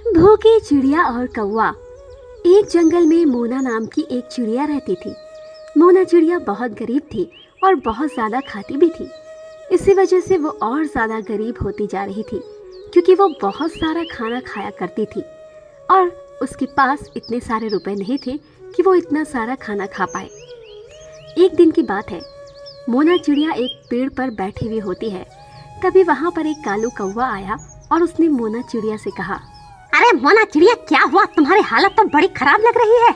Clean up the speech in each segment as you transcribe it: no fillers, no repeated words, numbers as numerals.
भूखी चिड़िया और कौवा। एक जंगल में मोना नाम की एक चिड़िया रहती थी। मोना चिड़िया बहुत गरीब थी और बहुत ज़्यादा खाती भी थी। इसी वजह से वो और ज़्यादा गरीब होती जा रही थी, क्योंकि वो बहुत सारा खाना खाया करती थी और उसके पास इतने सारे रुपए नहीं थे कि वो इतना सारा खाना खा पाए। एक दिन की बात है, मोना चिड़िया एक पेड़ पर बैठी हुई होती है। तभी वहाँ पर एक कालू कौवा आया और उसने मोना चिड़िया से कहा, अरे मोना चिड़िया, क्या हुआ? तुम्हारी हालत तो बड़ी खराब लग रही है।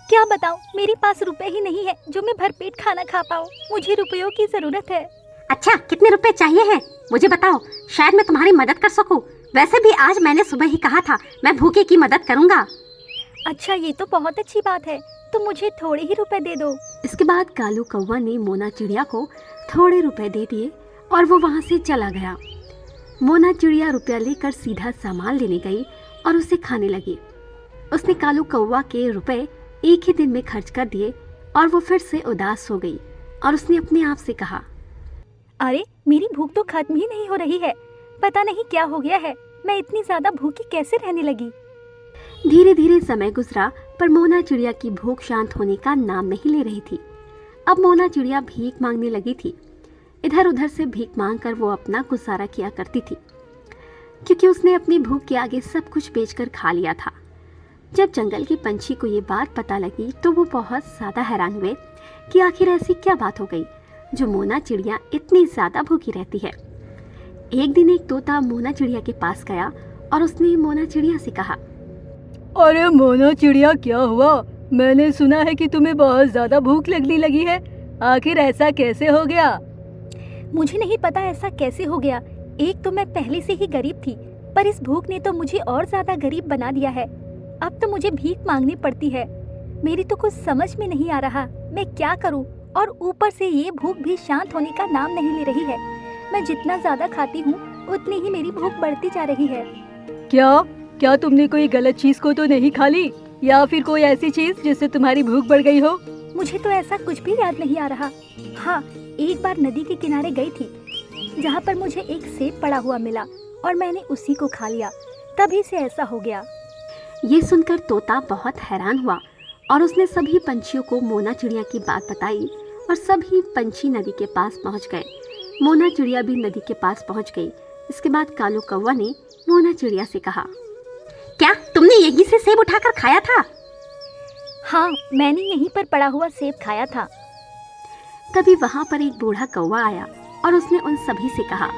क्या बताऊं, मेरे पास रुपए ही नहीं है जो मैं भरपेट खाना खा पाऊं। मुझे रुपयों की जरूरत है। अच्छा, कितने रुपए चाहिए हैं? मुझे बताओ, शायद मैं तुम्हारी मदद कर सकूं। वैसे भी आज मैंने सुबह ही कहा था मैं भूखे की मदद करूंगा। अच्छा, ये तो बहुत अच्छी बात है, तो मुझे थोड़े ही रुपए दे दो। इसके बाद कालू कौवा ने मोना चिड़िया को थोड़े रुपए दे दिए और वो वहाँ से चला गया। मोना चिड़िया रुपया लेकर सीधा सामान लेने गई और उसे खाने लगी। उसने कालू कौवा के रुपए एक ही दिन में खर्च कर दिए और वो फिर से उदास हो गई और उसने अपने आप से कहा, अरे मेरी भूख तो खत्म ही नहीं हो रही है। पता नहीं क्या हो गया है, मैं इतनी ज्यादा भूखी कैसे रहने लगी। धीरे धीरे समय गुजरा, पर मोना चिड़िया की भूख शांत होने का नाम नहीं ले रही थी। अब मोना चिड़िया भीख मांगने लगी थी। इधर उधर से भीख मांगकर वो अपना गुजारा किया करती थी, क्योंकि उसने अपनी भूख के आगे सब कुछ बेचकर खा लिया था। जब जंगल के पंछी को ये बात पता लगी तो वो बहुत ज़्यादा हैरान हुए कि आखिर ऐसी क्या बात हो गई जो मोना चिड़िया इतनी ज़्यादा भूखी रहती है। एक दिन एक तोता मोना चिड़िया के पास गया और उसने मोना चिड़िया से कहा, अरे मोना चिड़िया, क्या हुआ? मैंने सुना है कि तुम्हें बहुत ज्यादा भूख लगने लगी है। आखिर ऐसा कैसे हो गया? मुझे नहीं पता ऐसा कैसे हो गया। एक तो मैं पहले से ही गरीब थी, पर इस भूख ने तो मुझे और ज्यादा गरीब बना दिया है। अब तो मुझे भीख मांगनी पड़ती है। मेरी तो कुछ समझ में नहीं आ रहा मैं क्या करूं। और ऊपर से ये भूख भी शांत होने का नाम नहीं ले रही है। मैं जितना ज्यादा खाती हूँ उतनी ही मेरी भूख बढ़ती जा रही है। क्या तुमने कोई गलत चीज को तो नहीं खा ली, या फिर कोई ऐसी चीज जिससे तुम्हारी भूख बढ़ गई हो? मुझे तो ऐसा कुछ भी याद नहीं आ रहा। हाँ, एक बार नदी के किनारे गई थी, जहाँ पर मुझे एक सेब पड़ा हुआ मिला और मैंने उसी को खा लिया। तभी से ऐसा हो गया। ये सुनकर तोता बहुत हैरान हुआ और उसने सभी पंछियों को मोना चिड़िया की बात बताई और सभी पंछी नदी के पास पहुंच गए। मोना चिड़िया भी नदी के पास पहुंच गई। इसके बाद कालू कौवा ने मोना चिड़िया से कहा, क्या तुमने यहीं से सेब उठाकर खाया था? हाँ, मैंने यहीं पर पड़ा हुआ सेब खाया था। तभी वहाँ पर एक बूढ़ा कौवा आया और उसने उन सभी से कहा,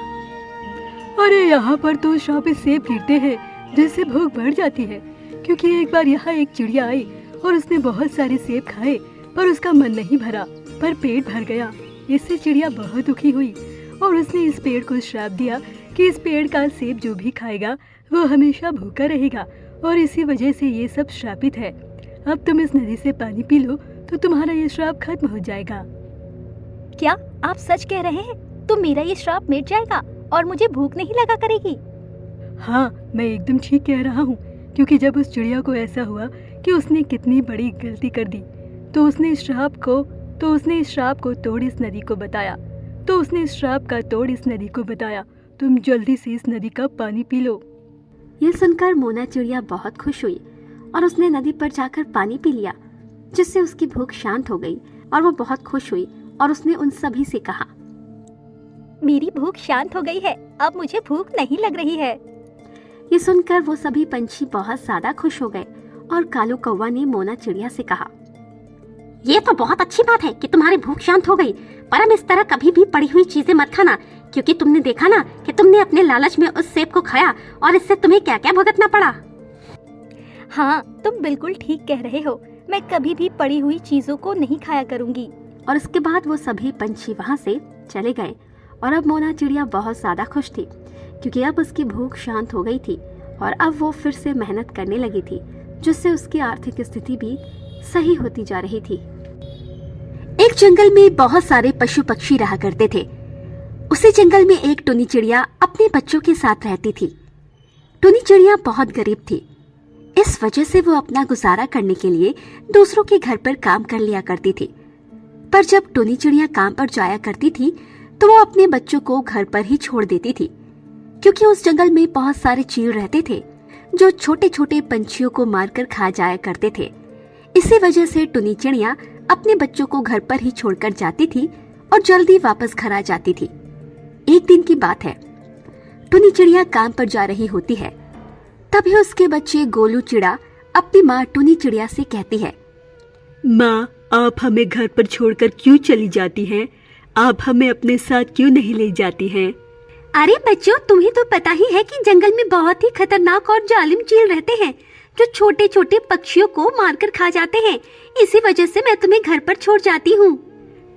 अरे यहाँ पर तो शापे सेब गिरते हैं जिससे भूख बढ़ जाती है, क्योंकि एक बार यहाँ एक चिड़िया आई और उसने बहुत सारे सेब खाए, पर उसका मन नहीं भरा, पर पेट भर गया। इससे चिड़िया बहुत दुखी हुई और उसने इस पेड़ को श्राप दिया कि इस पेड़ का सेब जो भी खाएगा वो हमेशा भूखा रहेगा, और इसी वजह से ये सब श्रापित है। अब तुम इस नदी से पानी पी लो तो तुम्हारा ये श्राप खत्म हो जाएगा। क्या आप सच कह रहे हैं? तो मेरा ये श्राप मिट जाएगा और मुझे भूख नहीं लगा करेगी? हाँ, मैं एकदम ठीक कह रहा हूँ, क्योंकि जब उस चिड़िया को ऐसा हुआ कि उसने कितनी बड़ी गलती कर दी, तो उसने इस श्राप को तोड़ इस नदी को बताया। तुम जल्दी से इस नदी का पानी पी लो। ये सुनकर मोना चिड़िया बहुत खुश हुई और उसने नदी पर जाकर पानी पी लिया, जिससे उसकी भूख शांत हो गई और वो बहुत खुश हुई और उसने उन सभी से कहा, मेरी भूख शांत हो गई है, अब मुझे भूख नहीं लग रही है। ये सुनकर वो सभी पंछी बहुत ज्यादा खुश हो गए और कालू कौवा ने मोना चिड़िया से कहा, ये तो बहुत अच्छी बात है कि तुम्हारी भूख शांत हो गई, पर अब इस तरह कभी भी पड़ी हुई चीजें मत खाना, क्योंकि तुमने देखा ना कि तुमने अपने लालच में उस सेब को खाया और इससे तुम्हें क्या क्या भुगतना पड़ा। हाँ, तुम बिल्कुल ठीक कह रहे हो। मैं कभी भी पड़ी हुई चीजों को नहीं खाया करूंगी। और इसके बाद वो सभी पंछी वहाँ से चले गए और अब मोना चिड़िया बहुत ज्यादा खुश थी, क्योंकि अब उसकी भूख शांत हो गई थी और अब वो फिर से मेहनत करने लगी थी, जिससे उसकी आर्थिक स्थिति भी सही होती जा रही थी। एक जंगल में बहुत सारे पशु पक्षी रहा करते थे। उसी जंगल में एक टुनी चिड़िया अपने बच्चों के साथ रहती थी। टुनी चिड़िया बहुत गरीब थी, इस वजह से वो अपना गुजारा करने के लिए दूसरों के घर पर काम कर लिया करती थी। पर जब टुनी चिड़िया काम पर जाया करती थी तो वो अपने बच्चों को घर पर ही छोड़ देती थी, क्योंकि उस जंगल में बहुत सारे चील रहते थे जो छोटे छोटे पंछियों को मारकर खा जाया करते थे। इसी वजह से टुनी चिड़िया अपने बच्चों को घर पर ही छोड़कर जाती थी और जल्दी वापस घर आ जाती थी। एक दिन की बात है, टुनी चिड़िया काम पर जा रही होती है। तभी उसके बच्चे गोलू चिड़ा अपनी माँ टुनी चिड़िया से कहती है, माँ, आप हमें घर पर छोड़कर क्यों चली जाती हैं? आप हमें अपने साथ क्यों नहीं ले जाती हैं? अरे बच्चों, तुम्हें तो पता ही है कि जंगल में बहुत ही खतरनाक और जालिम चील रहते हैं जो छोटे छोटे पक्षियों को मारकर खा जाते हैं। इसी वजह से मैं तुम्हें घर पर छोड़ जाती हूँ।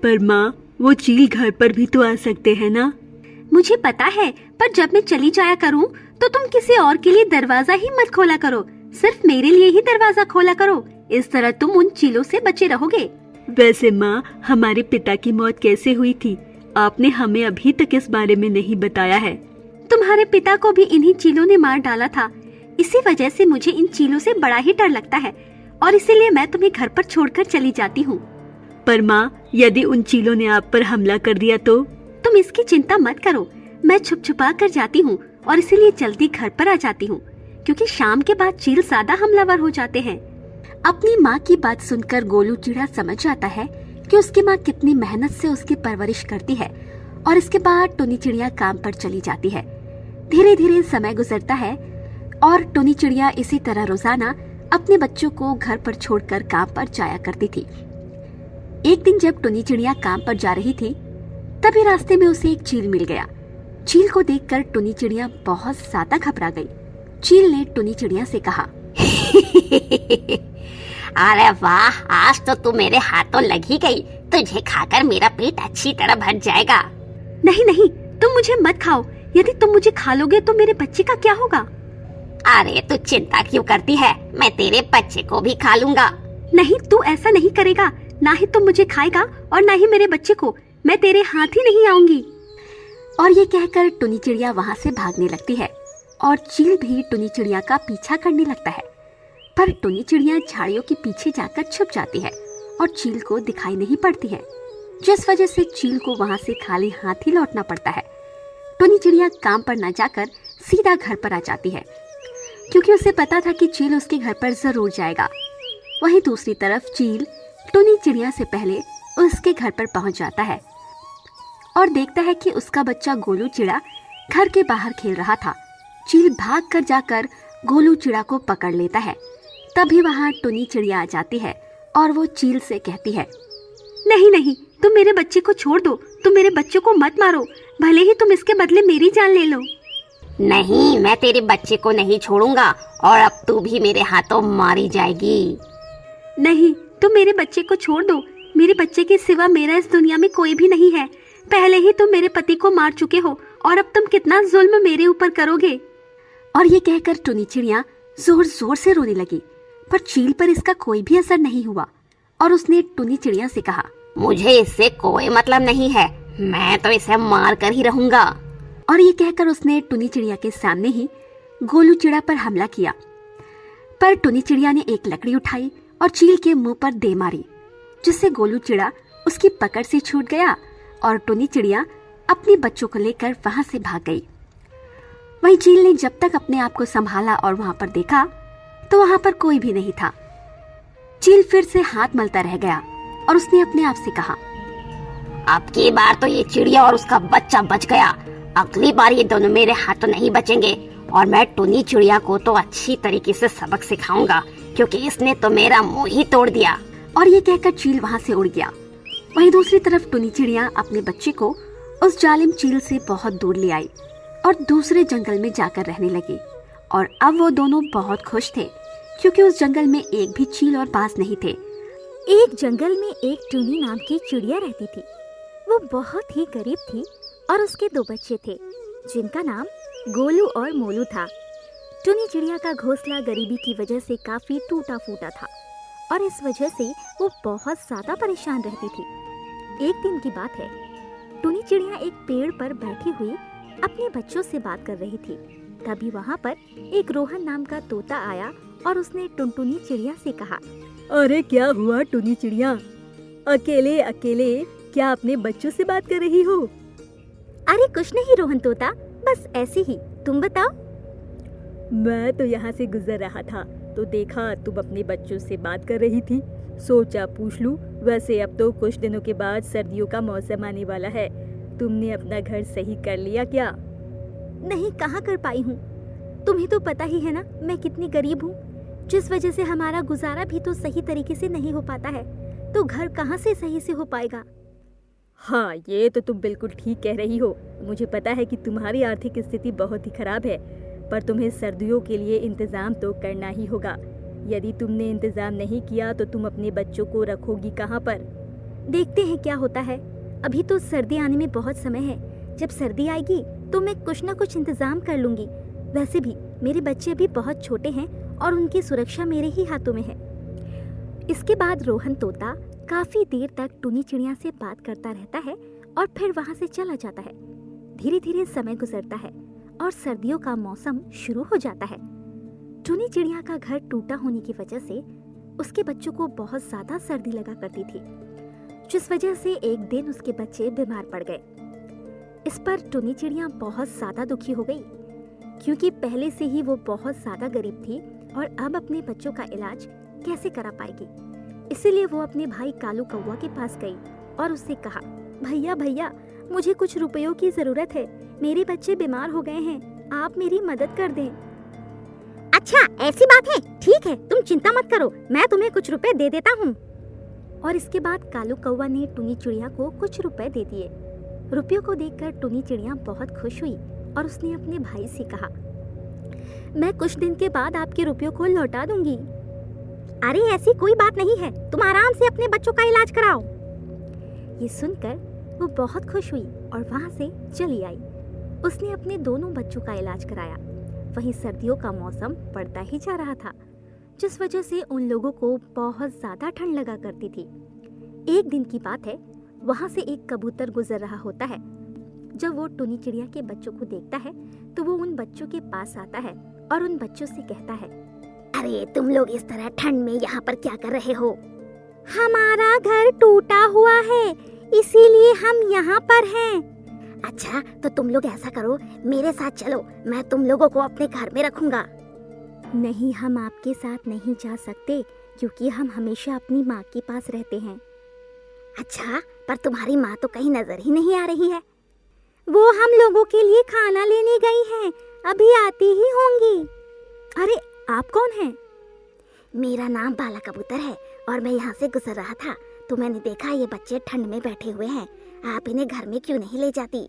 पर माँ, वो चील घर पर भी तो आ सकते हैं ना? मुझे पता है, पर जब मैं चली जाया करूँ तो तुम किसी और के लिए दरवाजा ही मत खोला करो, सिर्फ मेरे लिए ही दरवाजा खोला करो। इस तरह तुम उन चीलों से बचे रहोगे। वैसे माँ, हमारे पिता की मौत कैसे हुई थी? आपने हमें अभी तक इस बारे में नहीं बताया है। तुम्हारे पिता को भी इन्हीं चीलों ने मार डाला था। इसी वजह से मुझे इन चीलों से बड़ा ही डर लगता है और इसीलिए मैं तुम्हें घर पर छोड़कर चली जाती हूँ। पर माँ, यदि उन चीलों ने आप पर हमला कर दिया तो? तुम इसकी चिंता मत करो, मैं छुप छुपा कर जाती हूँ और इसीलिए जल्दी घर पर आ जाती हूँ, क्योंकि शाम के बाद चील ज्यादा हमलावर हो जाते हैं। अपनी माँ की बात सुनकर गोलू चिड़ा समझ जाता है कि उसकी माँ कितनी मेहनत से उसकी परवरिश करती है और इसके बाद टुनी चिड़िया काम पर चली जाती है। धीरे धीरे समय गुजरता है और टुनी चिड़िया इसी तरह रोजाना अपने बच्चों को घर पर छोड़कर काम पर जाया करती थी। एक दिन जब टुनी चिड़िया काम पर जा रही थी, तभी रास्ते में उसे एक चील मिल गया। चील को देखकर टुनी चिड़िया बहुत ज्यादा घबरा गई। चील ने टुनी चिड़िया से कहा, अरे वाह, आज तो तू मेरे हाथों लग ही गई। तुझे खाकर मेरा पेट अच्छी तरह भर जाएगा। नहीं नहीं, तुम मुझे मत खाओ। यदि तुम मुझे खा लोगे तो मेरे बच्चे का क्या होगा? अरे तू चिंता क्यों करती है, मैं तेरे बच्चे को भी खा लूंगा। नहीं, तू ऐसा नहीं करेगा। ना ही तुम मुझे खाएगा और ना ही मेरे बच्चे को। मैं तेरे हाथ ही नहीं आऊंगी। और ये कहकर टुनी चिड़िया वहां से भागने लगती है और चील भी टुनी चिड़िया का पीछा करने लगता है। पर टुनी चिड़िया झाड़ियों के पीछे जाकर छुप जाती है और चील को दिखाई नहीं पड़ती है, जिस वजह से चील को वहां से खाली हाथ ही लौटना पड़ता है। टुनी चिड़िया काम पर न जाकर सीधा घर पर आ जाती है, क्योंकि उसे पता था कि चील उसके घर पर जरूर जाएगा। वहीं दूसरी तरफ चील टुनी चिड़िया से पहले उसके घर पर पहुंच जाता है और देखता है कि उसका बच्चा गोलू चिड़ा घर के बाहर खेल रहा था। चील भाग कर जाकर गोलू चिड़ा को पकड़ लेता है। तभी वहां टुनी चिड़िया आ जाती है और वो चील से कहती है, नहीं नहीं, तुम मेरे बच्चे को छोड़ दो। तुम मेरे बच्चे को मत मारो, भले ही तुम इसके बदले मेरी जान ले लो। नहीं, मैं तेरे बच्चे को नहीं छोड़ूंगा और अब तू भी मेरे हाथों मारी जाएगी। नहीं, तुम मेरे बच्चे को छोड़ दो। मेरे बच्चे के सिवा मेरा इस दुनिया में कोई भी नहीं है। पहले ही तुम मेरे पति को मार चुके हो और अब तुम कितना जुल्म मेरे ऊपर करोगे। और ये कहकर टुनी चिड़िया जोर जोर से रोने लगी, पर चील पर इसका कोई भी असर नहीं हुआ और उसने टुनी चिड़िया से कहा, मुझे इससे कोई मतलब नहीं है, मैं तो इसे मार कर ही रहूंगा। और ये कहकर उसने टुनी चिड़िया के सामने ही गोलू चिड़ा पर हमला किया। पर टुनी चिड़िया ने एक लकड़ी उठाई और चील के मुंह पर दे मारी, जिससे गोलू चिड़ा उसकी पकड़ से छूट गया और टुनी चिड़िया अपने बच्चों को लेकर वहां से भाग गई। वहीं चील ने जब तक अपने आप को संभाला और वहां पर देखा तो वहां पर कोई भी नहीं था। चील फिर से हाथ मलता रह गया और उसने अपने आप से कहा, अब की बार तो ये चिड़िया और उसका बच्चा बच गया। अगली बार ये दोनों मेरे हाथों नहीं बचेंगे और मैं टुनी चिड़िया को तो अच्छी तरीके से सबक सिखाऊंगा, क्योंकि इसने तो मेरा मुंह ही तोड़ दिया। और ये कहकर चील वहां से उड़ गया। वहीं दूसरी तरफ टुनी चिड़िया अपने बच्चे को उस जालिम चील से बहुत दूर ले आई और दूसरे जंगल में जाकर रहने लगी। और अब वो दोनों बहुत खुश थे, क्योंकि उस जंगल में एक भी चील और बाज नहीं थे। एक जंगल में एक टुनी नाम की चिड़िया रहती थी। वो बहुत ही गरीब थी और उसके 2 बच्चे थे, जिनका नाम गोलू और मोलू था। टुनी चिड़िया का घोंसला गरीबी की वजह से काफी टूटा फूटा था और इस वजह से वो बहुत ज्यादा परेशान रहती थी। एक दिन की बात है, टुनी चिड़िया एक पेड़ पर बैठी हुई अपने बच्चों से बात कर रही थी। तभी वहाँ पर एक रोहन नाम का तोता आया और उसने टुनटुनी चिड़िया से कहा, अरे क्या हुआ टुनी चिड़िया, अकेले अकेले क्या अपने बच्चों से बात कर रही हो? अरे कुछ नहीं रोहन तोता, बस ऐसे ही। तुम बताओ। मैं तो यहाँ से गुजर रहा था तो देखा तुम अपने बच्चों से बात कर रही थी, सोचा पूछ लूं। वैसे अब तो कुछ दिनों के बाद सर्दियों का मौसम आने वाला है, तुमने अपना घर सही कर लिया क्या? नहीं, कहाँ कर पाई हूँ। तुम्हें तो पता ही है ना मैं कितनी गरीब हूँ, जिस वजह से हमारा गुजारा भी तो सही तरीके से नहीं हो पाता है, तो घर कहाँ से सही से हो पाएगा। हाँ, ये तो तुम बिल्कुल ठीक कह रही हो। मुझे पता है कि तुम्हारी आर्थिक स्थिति बहुत ही खराब है, पर तुम्हें सर्दियों के लिए इंतजाम तो करना ही होगा। यदि तुमने इंतजाम नहीं किया तो तुम अपने बच्चों को रखोगी कहाँ पर? देखते हैं क्या होता है। अभी तो सर्दी आने में बहुत समय है, जब सर्दी आएगी तो मैं कुछ ना कुछ इंतजाम कर लूंगी। वैसे भी मेरे बच्चे अभी बहुत छोटे हैं और उनकी सुरक्षा मेरे ही हाथों में है। इसके बाद रोहन तोता काफी देर तक टुनी चिड़िया से बात करता रहता है और फिर वहाँ से चला जाता है। धीरे धीरे समय गुजरता है और सर्दियों का मौसम शुरू हो जाता है। टुनी चिड़िया का घर टूटा होने की वजह से उसके बच्चों को बहुत ज्यादा सर्दी लगा करती थी, जिस वजह से एक दिन उसके बच्चे बीमार पड़ गए। इस पर टुनी चिड़िया बहुत ज्यादा दुखी हो गई, क्योंकि पहले से ही वो बहुत ज्यादा गरीब थी और अब अपने बच्चों का इलाज कैसे करा पाएगी। इसीलिए वो अपने भाई कालू कौवा के पास गई और उससे कहा, भैया भैया, मुझे कुछ रुपयों की जरूरत है, मेरे बच्चे बीमार हो गए हैं, आप मेरी मदद कर दें। अच्छा, ऐसी बात है, ठीक है, तुम चिंता मत करो, मैं तुम्हें कुछ रुपए दे देता हूँ। और इसके बाद कालू कौवा ने टुनी चिड़िया को कुछ रुपए दे दिए। रुपयों को देखकर टुनी चिड़िया बहुत खुश हुई और उसने अपने भाई से कहा, मैं कुछ दिन के बाद आपके रुपयों को लौटा दूंगी। अरे ऐसी कोई बात नहीं है, तुम आराम से अपने बच्चों का इलाज कराओ। ये सुनकर वो बहुत खुश हुई और वहाँ से चली आई। उसने अपने दोनों बच्चों का इलाज कराया। वहीं सर्दियों का मौसम बढ़ता ही जा रहा था, जिस वजह से उन लोगों को बहुत ज्यादा ठंड लगा करती थी। एक दिन की बात है, वहाँ से एक कबूतर गुजर रहा होता है। जब वो टुनी चिड़िया के बच्चों को देखता है तो वो उन बच्चों के पास आता है और उन बच्चों से कहता है, अरे तुम लोग इस तरह ठंड में यहाँ पर क्या कर रहे हो? हमारा घर टूटा हुआ है, इसीलिए हम यहाँ पर हैं। अच्छा, तो तुम लोग ऐसा करो, मेरे साथ चलो, मैं तुम लोगों को अपने घर में रखूंगा। नहीं, हम आपके साथ नहीं जा सकते, क्योंकि हम हमेशा अपनी माँ के पास रहते हैं। अच्छा, पर तुम्हारी माँ तो कहीं नजर ही नहीं आ रही है। वो हम लोगों के लिए खाना लेने गई हैं, अभी आती ही होंगी। अरे आप कौन हैं? मेरा नाम बाला कबूतर है और मैं यहाँ से गुजर रहा था तो मैंने देखा ये बच्चे ठंड में बैठे हुए हैं, आप इन्हें घर में क्यों नहीं ले जाती?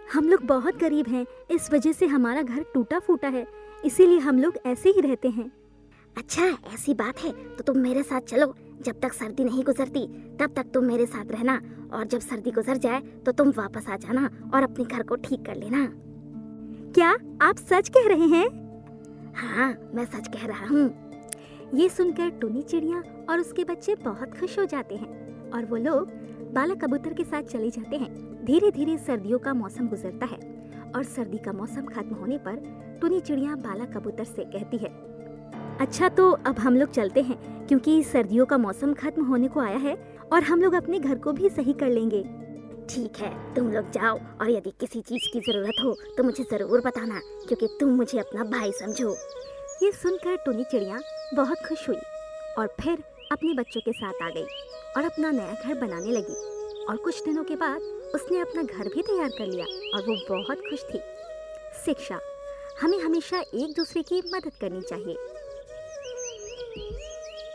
हम लोग बहुत गरीब हैं, इस वजह से हमारा घर टूटा फूटा है, इसीलिए हम लोग ऐसे ही रहते हैं। अच्छा, ऐसी बात है, तो तुम मेरे साथ चलो, जब तक सर्दी नहीं गुजरती तब तक तुम मेरे साथ रहना, और जब सर्दी गुजर जाए तो तुम वापस आ जाना और अपने घर को ठीक कर लेना। क्या आप सच कह रहे हैं? हाँ, मैं सच कह रहा हूँ। ये सुनकर टुनी चिड़िया और उसके बच्चे बहुत खुश हो जाते हैं और वो लोग बाला कबूतर के साथ चले जाते हैं। धीरे धीरे सर्दियों का मौसम गुजरता है और सर्दी का मौसम खत्म होने पर टुनी चिड़िया बाला कबूतर से कहती है, अच्छा तो अब हम लोग चलते हैं, क्योंकि सर्दियों का मौसम खत्म होने को आया है और हम लोग अपने घर को भी सही कर लेंगे। ठीक है, तुम लोग जाओ, और यदि किसी चीज की जरूरत हो तो मुझे जरूर बताना, क्योंकि तुम मुझे अपना भाई समझो। ये सुनकर टुनी चिड़िया बहुत खुश हुई और फिर अपने बच्चों के साथ आ गई और अपना नया घर बनाने लगी। और कुछ दिनों के बाद उसने अपना घर भी तैयार कर लिया और वो बहुत खुश थी। शिक्षा, हमें हमेशा एक दूसरे की मदद करनी चाहिए।